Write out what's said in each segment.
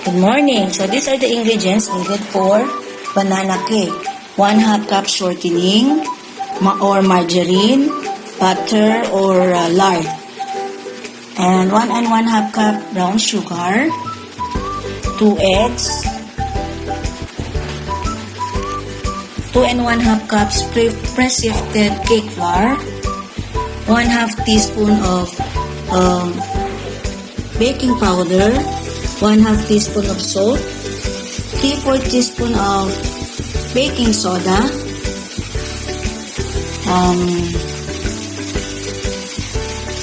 Good morning. So these are the ingredients needed for banana cake. 1/2 cup shortening or margarine, butter or lard. And 1 1/2 cup brown sugar, 2 eggs, 2 1/2 cups pre-sifted cake flour, 1/2 teaspoon of baking powder, 1/2 teaspoon of salt, 3/4 teaspoon of baking soda,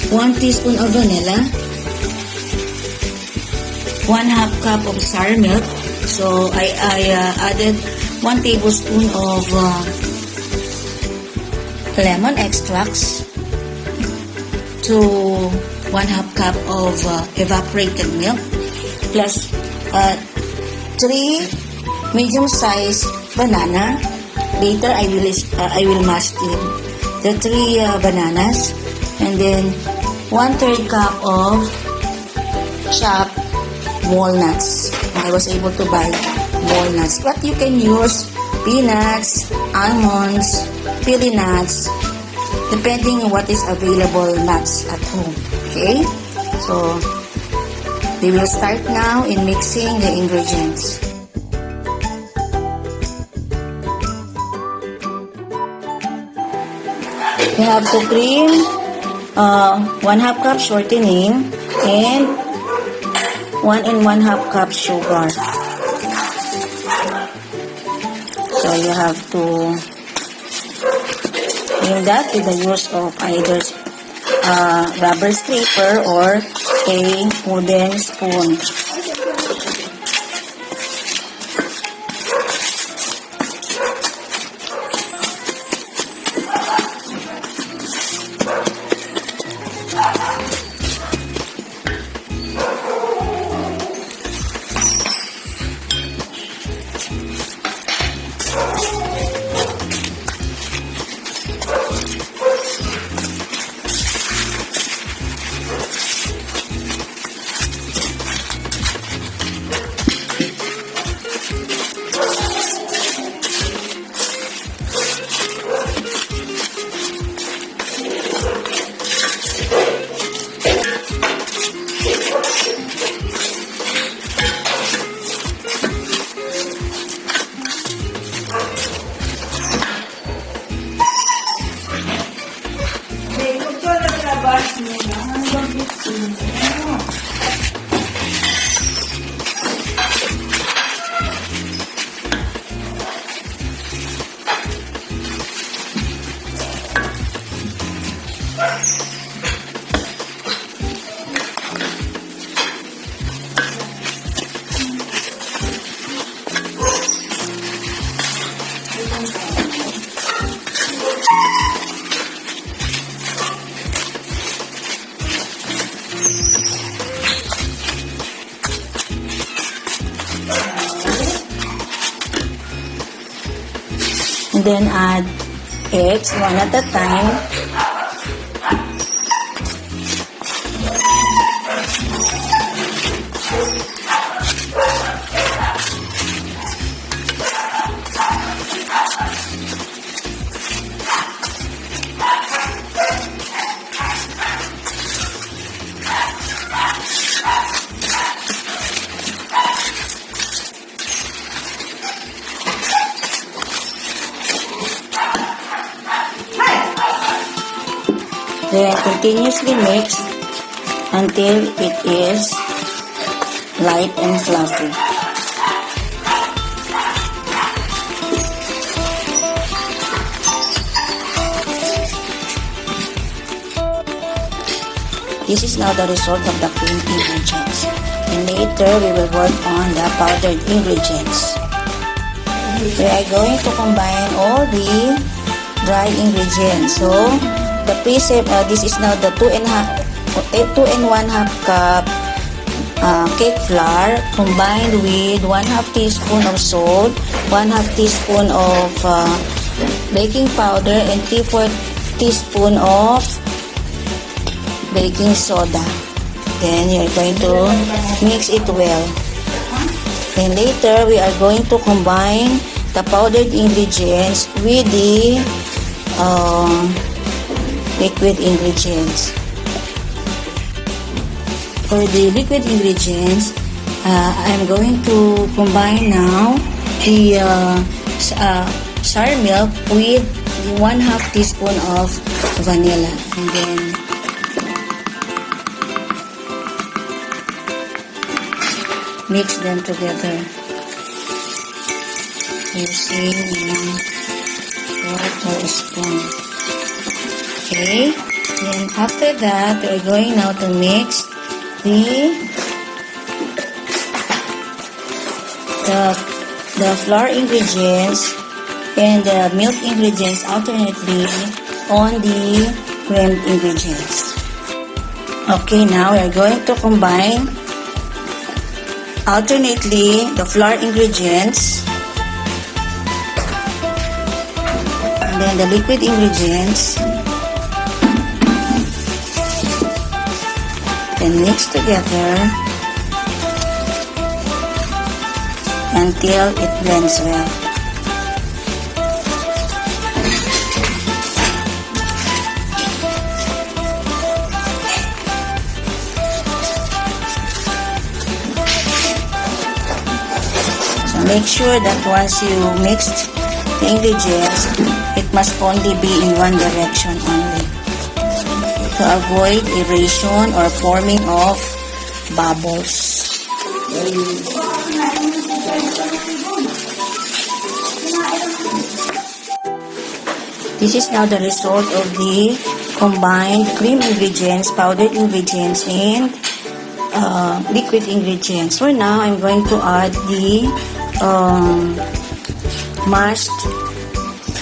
1 teaspoon of vanilla, 1/2 cup of sour milk. So I added 1 tablespoon of lemon extracts to 1/2 cup of evaporated milk, plus 3 medium-sized banana. Later, I will mash the 3 bananas, and then 1/3 cup of chopped walnuts. I was able to buy walnuts, but you can use peanuts, almonds, pili nuts, depending on what is available nuts at home. Okay, so we will start now in mixing the ingredients. We have to cream 1/2 cup shortening and 1 1/2 cup sugar. So you have to do that with the use of either rubber scraper or a wooden spoon. And then add eggs one at a time. Then continuously mix until it is light and fluffy. This is now the result of the cream ingredients. And later we will work on the powdered ingredients. We are going to combine all the dry ingredients. So the this is now the 2 1/2 cup cake flour combined with 1/2 teaspoon of salt, 1/2 teaspoon of baking powder, and 3/4 teaspoon of baking soda. Then you're going to mix it well. And later, we are going to combine the powdered ingredients with the liquid ingredients. For the liquid ingredients, I'm going to combine now the sour milk with the 1/2 teaspoon of vanilla, and then mix them together using a spoon. Okay, then after that, we're going now to mix the flour ingredients and the milk ingredients alternately on the creamed ingredients. Okay, now we are going to combine alternately the flour ingredients and then the liquid ingredients, then mix together until it blends well. So make sure that once you mixed the ingredients, it must only be in one direction only to avoid aeration or forming of bubbles. This is now the result of the combined cream ingredients, powdered ingredients, and liquid ingredients. For now, I'm going to add the mashed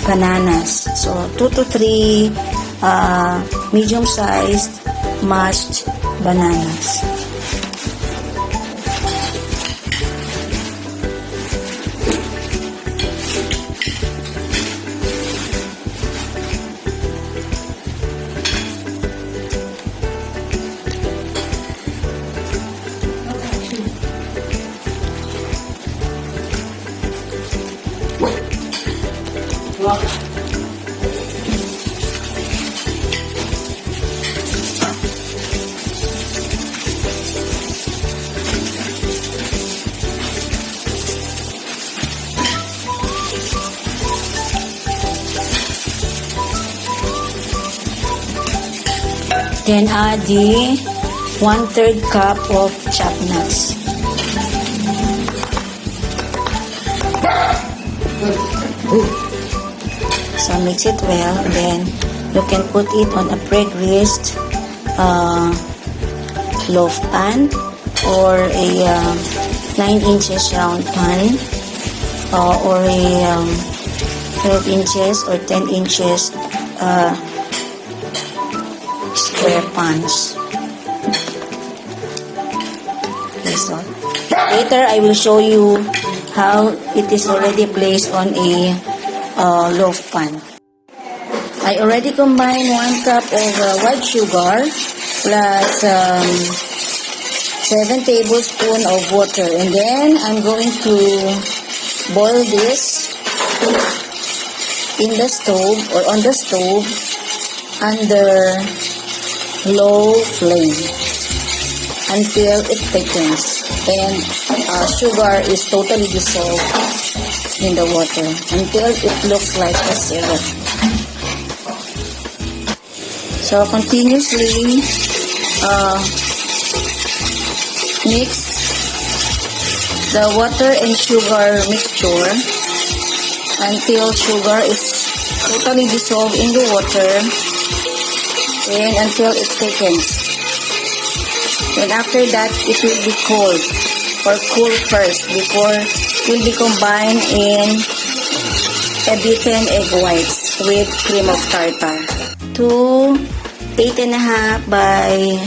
bananas. So 2 to 3 medium-sized mashed bananas. Then add the 1/3 cup of chopped nuts. So mix it well, and then you can put it on a pre-greased loaf pan or a 9 inches round pan or a 12 inches or 10 inches square pans. Okay, so later I will show you how it is already placed on a loaf pan. I already combined 1 cup of white sugar plus 7 tablespoons of water, and then I'm going to boil this in the stove or on the stove under low flame until it thickens and sugar is totally dissolved in the water until it looks like a syrup. So continuously mix the water and sugar mixture until sugar is totally dissolved in the water and until it thickens. And after that, it will be cold or cool first before it will be combined in a beaten egg whites with cream of tartar. 8.5 by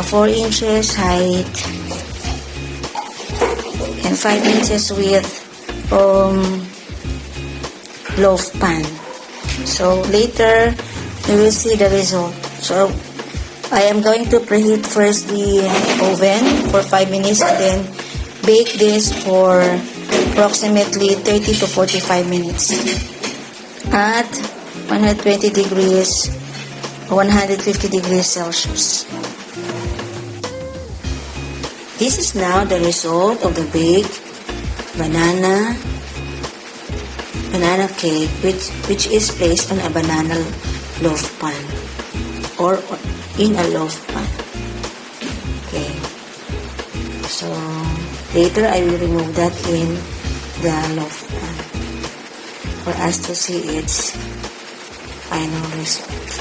4 inches height and 5 inches width loaf pan. So later you will see the result. So I am going to preheat first the oven for 5 minutes and then bake this for approximately 30 to 45 minutes at 120 degrees, 150 degrees Celsius. This is now the result of the baked banana cake which is placed on a banana loaf pan or in a loaf pan. Okay. So later I will remove that in the loaf pan for us to see its final result.